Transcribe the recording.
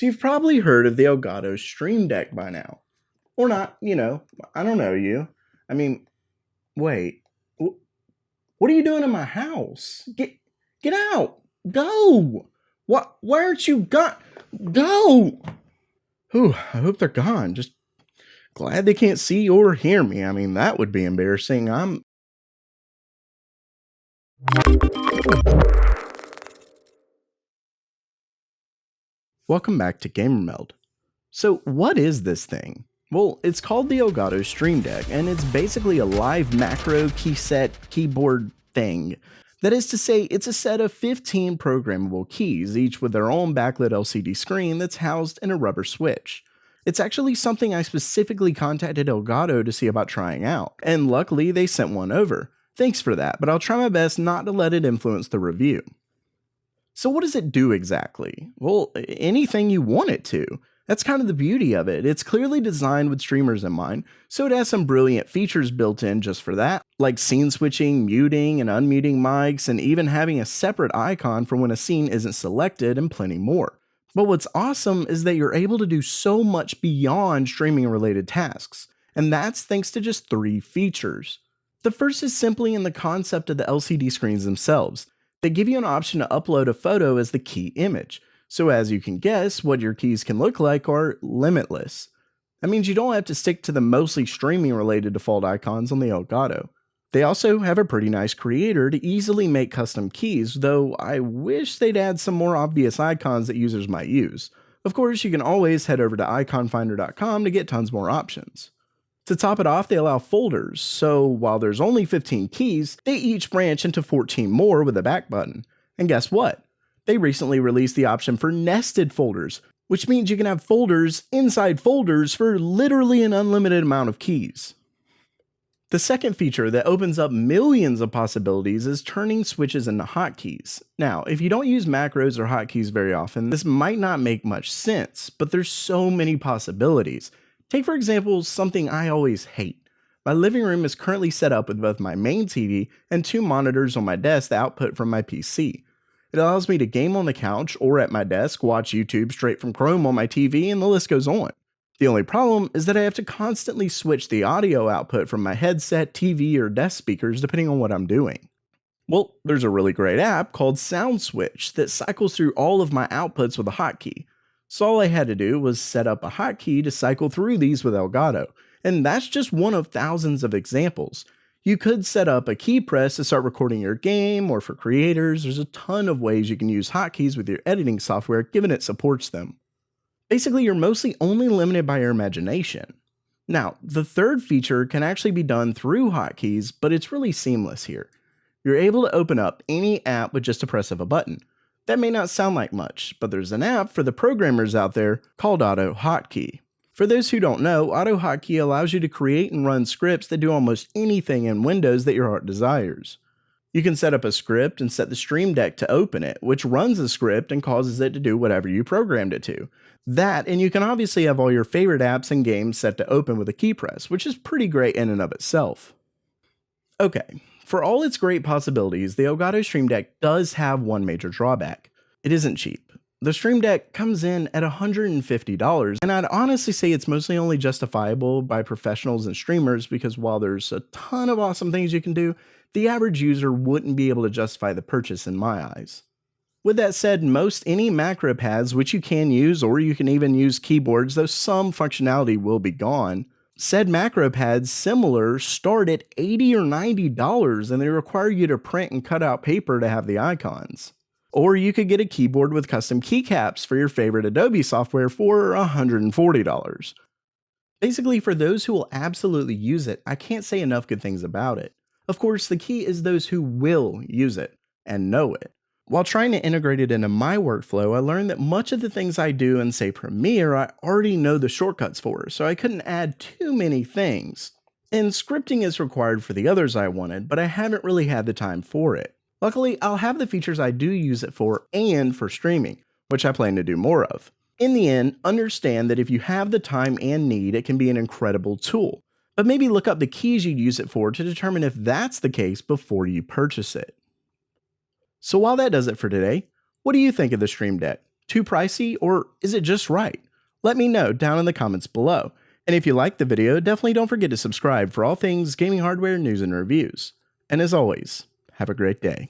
So you've probably heard of the Elgato Stream Deck by now. Or not, I don't know you. I mean, wait. What are you doing in my house? Get out. Go. Why aren't you gone? Go. Whew, I hope they're gone. Just glad they can't see or hear me. I mean, that would be embarrassing. Welcome back to GamerMeld. So what is this thing? Well, it's called the Elgato Stream Deck, and it's basically a live macro keyset keyboard thing. That is to say, it's a set of 15 programmable keys, each with their own backlit LCD screen that's housed in a rubber switch. It's actually something I specifically contacted Elgato to see about trying out, and luckily they sent one over. Thanks for that, but I'll try my best not to let it influence the review. So what does it do exactly? Well, anything you want it to. That's kind of the beauty of it. It's clearly designed with streamers in mind, so it has some brilliant features built in just for that, like scene switching, muting and unmuting mics, and even having a separate icon for when a scene isn't selected, and plenty more. But what's awesome is that you're able to do so much beyond streaming related tasks, and that's thanks to just 3 features. The first is simply in the concept of the LCD screens themselves. They give you an option to upload a photo as the key image. So as you can guess, what your keys can look like are limitless. That means you don't have to stick to the mostly streaming related default icons on the Elgato. They also have a pretty nice creator to easily make custom keys, though I wish they'd add some more obvious icons that users might use. Of course, you can always head over to iconfinder.com to get tons more options. To top it off, they allow folders, so while there's only 15 keys, they each branch into 14 more with a back button. And guess what? They recently released the option for nested folders, which means you can have folders inside folders for literally an unlimited amount of keys. The second feature that opens up millions of possibilities is turning switches into hotkeys. Now, if you don't use macros or hotkeys very often, this might not make much sense, but there's so many possibilities. Take for example something I always hate. My living room is currently set up with both my main TV and 2 monitors on my desk that output from my PC. It allows me to game on the couch or at my desk, watch YouTube straight from Chrome on my TV, and the list goes on. The only problem is that I have to constantly switch the audio output from my headset, TV, or desk speakers depending on what I'm doing. Well, there's a really great app called Sound Switch that cycles through all of my outputs with a hotkey. So all I had to do was set up a hotkey to cycle through these with Elgato, and that's just one of thousands of examples. You could set up a key press to start recording your game, or for creators, there's a ton of ways you can use hotkeys with your editing software given it supports them. Basically, you're mostly only limited by your imagination. Now, the third feature can actually be done through hotkeys, but it's really seamless here. You're able to open up any app with just a press of a button. That may not sound like much, but there's an app for the programmers out there called Auto Hotkey. For those who don't know, Auto Hotkey allows you to create and run scripts that do almost anything in Windows that your heart desires. You can set up a script and set the Stream Deck to open it, which runs the script and causes it to do whatever you programmed it to. That, and you can obviously have all your favorite apps and games set to open with a key press, which is pretty great in and of itself. Okay. For all its great possibilities, the Elgato Stream Deck does have one major drawback. It isn't cheap. The Stream Deck comes in at $150, and I'd honestly say it's mostly only justifiable by professionals and streamers because while there's a ton of awesome things you can do, the average user wouldn't be able to justify the purchase in my eyes. With that said, most any macro pads, which you can use, or you can even use keyboards, though some functionality will be gone, said macro pads similar start at $80 or $90 and they require you to print and cut out paper to have the icons. Or you could get a keyboard with custom keycaps for your favorite Adobe software for $140. Basically, for those who will absolutely use it, I can't say enough good things about it. Of course, the key is those who will use it and know it. While trying to integrate it into my workflow, I learned that much of the things I do in, say, Premiere, I already know the shortcuts for, so I couldn't add too many things. And scripting is required for the others I wanted, but I haven't really had the time for it. Luckily, I'll have the features I do use it for and for streaming, which I plan to do more of. In the end, understand that if you have the time and need, it can be an incredible tool. But maybe look up the keys you'd use it for to determine if that's the case before you purchase it. So while that does it for today, what do you think of the Stream Deck? Too pricey, or is it just right? Let me know down in the comments below. And if you liked the video, definitely don't forget to subscribe for all things gaming hardware news and reviews. And as always, have a great day.